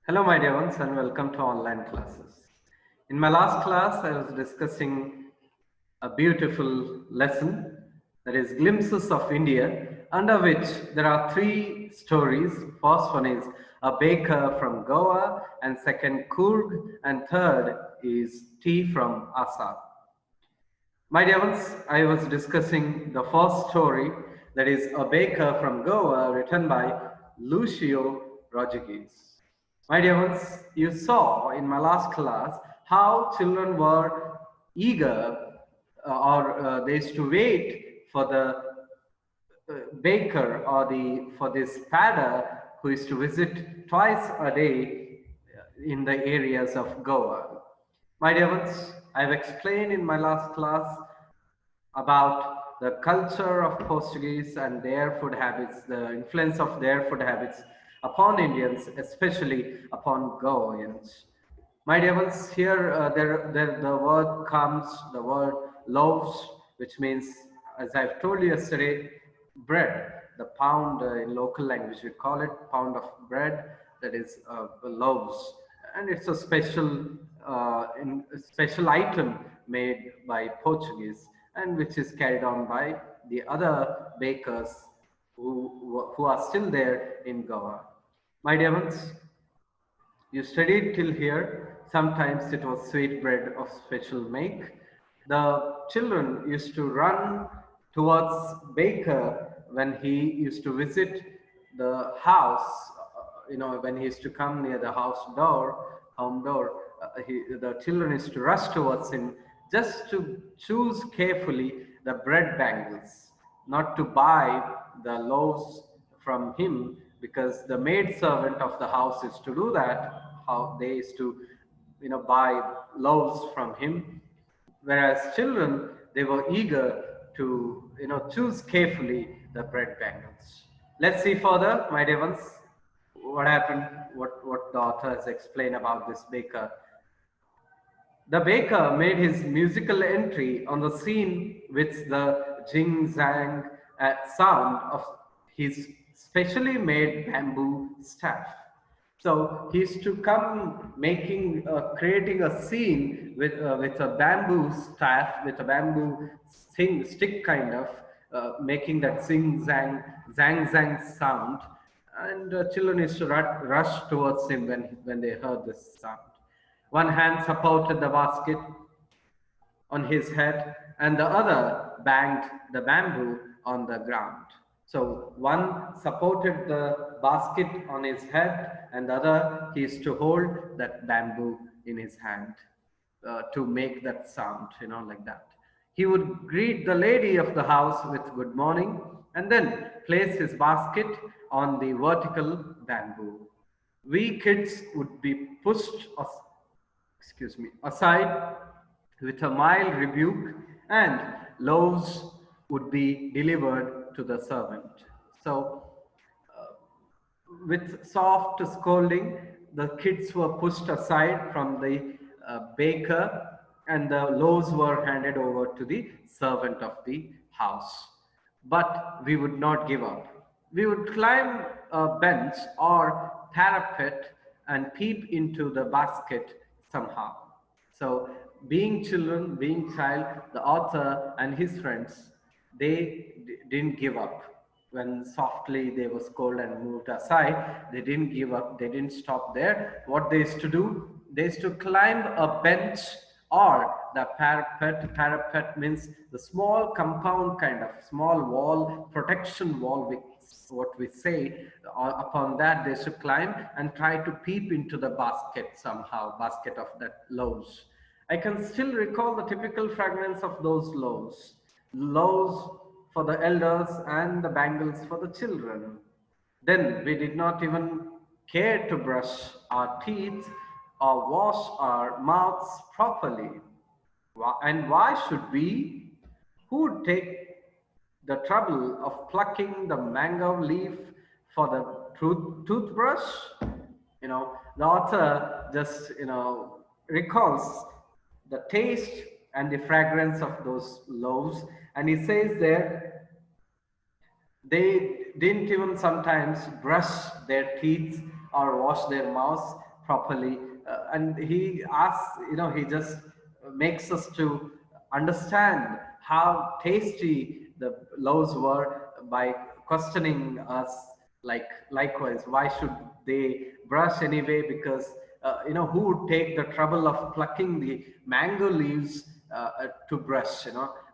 Hello, my dear ones, and welcome to online classes. In my last class, I was discussing a beautiful lesson that is glimpses of India, under which there are three stories. First one is a baker from Goa, and second Coorg, and third is tea from Assam. My dear ones, I was discussing the first story that is a baker from Goa written by Lucio Rodriguez. My dear ones, you saw in my last class how children were eager or they used to wait for the baker or the for this padder who is to visit twice a day in the areas of Goa. My dear ones, I've explained in my last class about the culture of Portuguese and their food habits, the influence of their food habits upon Indians, especially upon Goans. My dear ones, here the word comes, the word loaves, which means, as I've told you yesterday, bread. The pound in local language we call it pound of bread. That is loaves, and it's a special item made by Portuguese and which is carried on by the other bakers who are still there in Goa. My dear ones, you studied till here. Sometimes it was sweet bread of special make. The children used to run towards baker when he used to visit the house. When he used to come near the home door, the children used to rush towards him just to choose carefully the bread bangles, not to buy the loaves from him, because the maid servant of the house is to do that. How they is to buy loaves from him, whereas children, they were eager to choose carefully the bread bangles. Let's see further, my dear ones, what happened, what the author has explained about this baker. The baker made his musical entry on the scene with the jing zang sound of his specially made bamboo staff. So he used to come creating a scene with a bamboo staff, with a bamboo stick kind of, making that zang zang sound, and children used to rush towards him when they heard this sound. One hand supported the basket on his head, and the other banged the bamboo on the ground. So one supported the basket on his head, and the other he is to hold that bamboo in his hand to make that sound, like that. He would greet the lady of the house with good morning and then place his basket on the vertical bamboo. We kids would be pushed aside with a mild rebuke, and loaves would be delivered to the servant. So, with soft scolding, the kids were pushed aside from the baker, and the loaves were handed over to the servant of the house. But we would not give up. We would climb a bench or parapet and peep into the basket somehow. So, being children, being child, the author and his friends, they didn't give up. When softly they were scolded and moved aside, they didn't give up, they didn't stop there. What they used to do, they used to climb a bench or the parapet. Parapet means the small compound kind of small wall, protection wall, what we say. Upon that they should climb and try to peep into the basket somehow, basket of that loaves. I can still recall the typical fragrance of those loaves for the elders and the bangles for the children. Then we did not even care to brush our teeth or wash our mouths properly. And why should we? Who would take the trouble of plucking the mango leaf for the toothbrush? The author just, recalls the taste and the fragrance of those loaves, and he says there they didn't even sometimes brush their teeth or wash their mouths. properly. And he asks, he just makes us to understand how tasty the loaves were by questioning us, like likewise, why should they brush anyway? Because who would take the trouble of plucking the mango leaves to brush?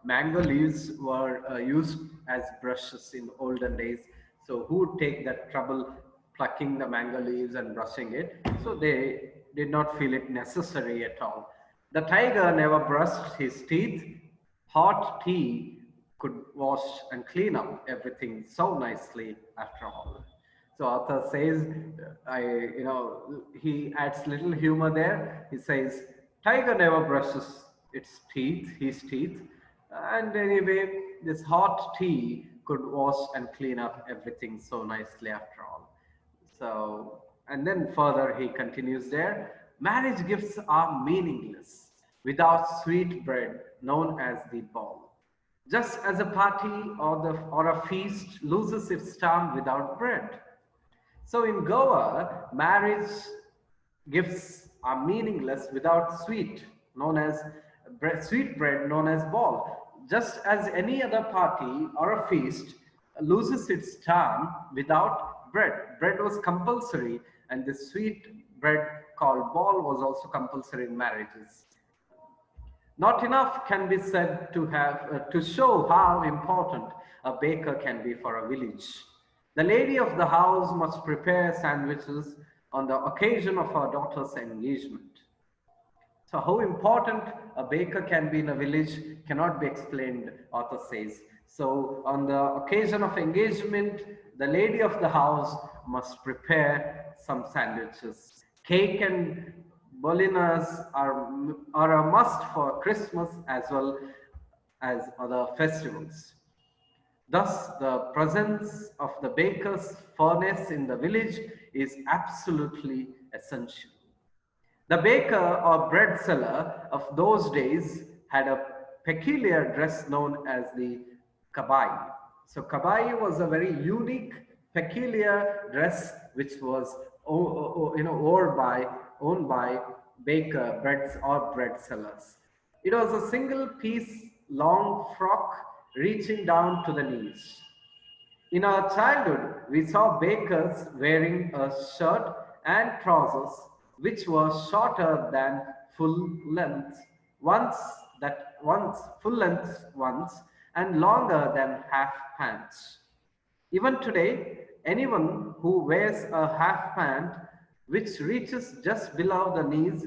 Mango leaves were used as brushes in olden days. So who would take that trouble plucking the mango leaves and brushing it? So they did not feel it necessary at all. The tiger never brushed his teeth. Hot tea could wash and clean up everything so nicely after all. So author says, he adds little humor there. He says, tiger never brushes his teeth, and anyway, this hot tea could wash and clean up everything so nicely after all. So, and then further he continues there, marriage gifts are meaningless without sweet bread known as the ball. Just as a party or a feast loses its charm without bread. So in Goa, marriage gifts are meaningless without sweet bread known as ball. Just as any other party or a feast loses its charm without bread. Bread was compulsory, and the sweet bread called ball was also compulsory in marriages. Not enough can be said to show how important a baker can be for a village. The lady of the house must prepare sandwiches on the occasion of her daughter's engagement. So how important a baker can be in a village cannot be explained, author says. So on the occasion of engagement, the lady of the house must prepare some sandwiches. Cake and bolinas are a must for Christmas as well as other festivals. Thus, the presence of the baker's furnace in the village is absolutely essential. The baker or bread seller of those days had a peculiar dress known as the kabai. So kabai was a very unique, peculiar dress which was owned by baker breads or bread sellers. It was a single piece long frock reaching down to the knees. In our childhood, we saw bakers wearing a shirt and trousers which were shorter than full length, once once full length ones, and longer than half pants. Even today, anyone who wears a half pant which reaches just below the knees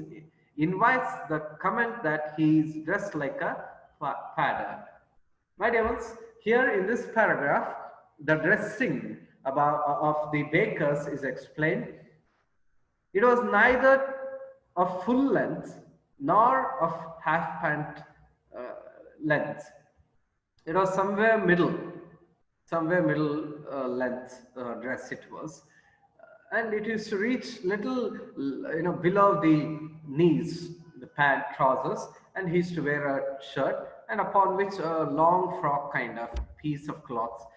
invites the comment that he is dressed like a padder. My dear ones, here in this paragraph, the dressing of the bakers is explained. It was neither of full length nor of half pant length. It was somewhere middle length dress it was, and it used to reach little, below the knees, the pant trousers, and he used to wear a shirt, and upon which a long frock kind of piece of cloth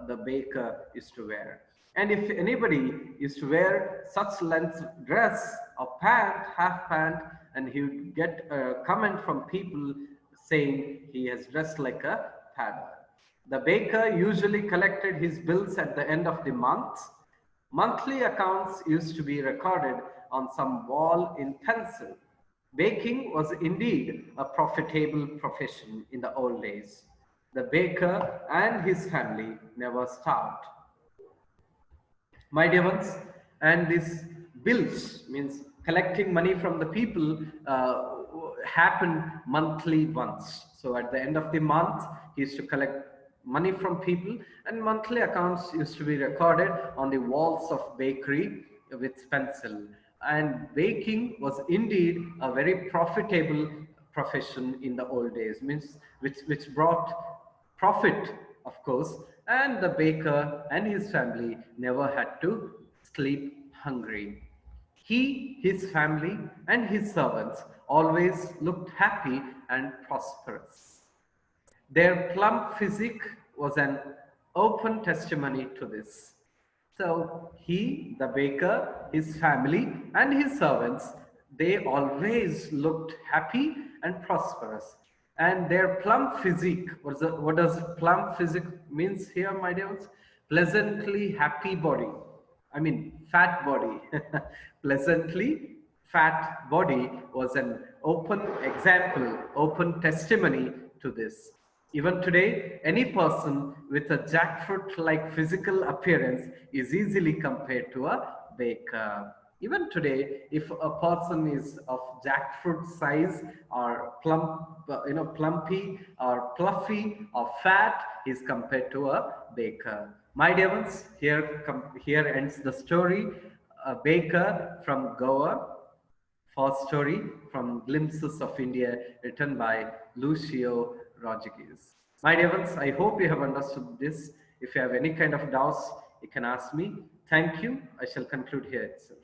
the baker used to wear. And if anybody used to wear such length dress or pant, half pant, and he would get a comment from people saying he has dressed like a padder. The baker usually collected his bills at the end of the month. Monthly accounts used to be recorded on some wall in pencil. Baking was indeed a profitable profession in the old days. The baker and his family never starved. My dear ones, and this bills means collecting money from the people happened monthly once. So at the end of the month, he used to collect money from people, and monthly accounts used to be recorded on the walls of bakery with pencil. And baking was indeed a very profitable profession in the old days, means which brought profit, of course, and the baker and his family never had to sleep hungry. He, his family, and his servants always looked happy and prosperous. Their plump physique was an open testimony to this. So he, the baker, his family, and his servants, they always looked happy and prosperous. And their plump physique, what does plump physique means here, my dear ones? Pleasantly happy body. I mean, fat body. Pleasantly fat body was an open example, open testimony to this. Even today, any person with a jackfruit like physical appearance is easily compared to a baker. Even today, if a person is of jackfruit size or plumpy or fluffy or fat, is compared to a baker. My dear ones, here ends the story. A baker from Goa, first story from Glimpses of India, written by Lucio Rodriguez. My dear ones, I hope you have understood this. If you have any kind of doubts, you can ask me. Thank you. I shall conclude here itself.